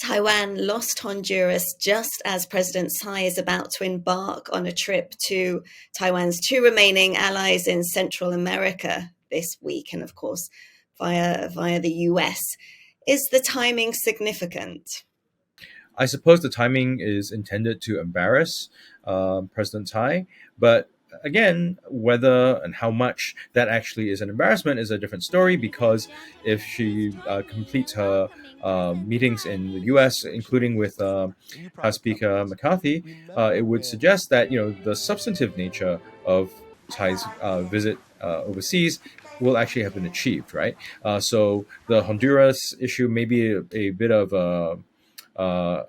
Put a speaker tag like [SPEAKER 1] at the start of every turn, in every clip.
[SPEAKER 1] Taiwan lost Honduras just as President Tsai is about to embark on a trip to Taiwan's two remaining allies in Central America this week, and of course, via the US. Is the timing significant?
[SPEAKER 2] I suppose the timing is intended to embarrass President Tsai, but again, whether and how much that actually is an embarrassment is a different story. Because if she completes her meetings in the U.S., including with House Speaker McCarthy, it would suggest that the substantive nature of Tsai's visit overseas will actually have been achieved, right? So the Honduras issue may be a bit of a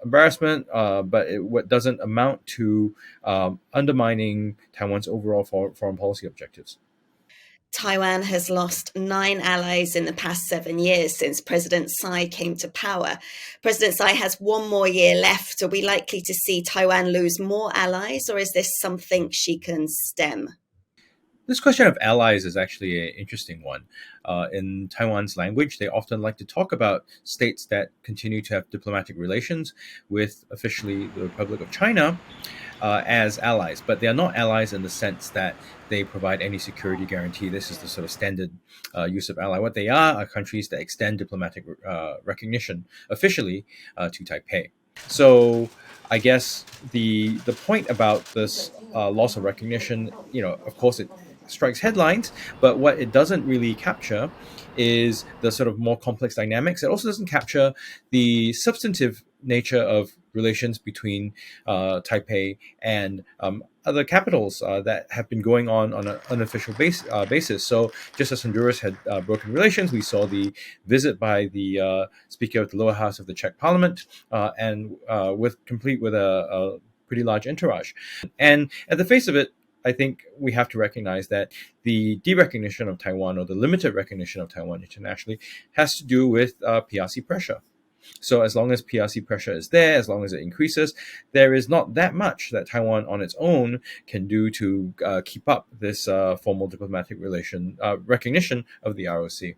[SPEAKER 2] embarrassment, but what doesn't amount to undermining Taiwan's overall foreign policy objectives.
[SPEAKER 1] Taiwan has lost 9 allies in the past 7 years since President Tsai came to power. President Tsai has one more year left. Are we likely to see Taiwan lose more allies, or is this something she can stem?
[SPEAKER 2] This question of allies is actually an interesting one. In Taiwan's language, they often like to talk about states that continue to have diplomatic relations with officially the Republic of China as allies, but they are not allies in the sense that they provide any security guarantee. This is the sort of standard use of ally. What they are countries that extend diplomatic recognition officially to Taipei. So I guess the point about this loss of recognition, of course, it strikes headlines, but what it doesn't really capture is the sort of more complex dynamics. It also doesn't capture the substantive nature of relations between Taipei and other capitals that have been going on an unofficial basis. So just as Honduras had broken relations, we saw the visit by the Speaker of the lower house of the Czech Parliament, and complete with a pretty large entourage. And at the face of it, I think we have to recognize that the derecognition of Taiwan, or the limited recognition of Taiwan internationally, has to do with PRC pressure. So as long as PRC pressure is there, as long as it increases, there is not that much that Taiwan on its own can do to keep up this formal diplomatic recognition of the ROC.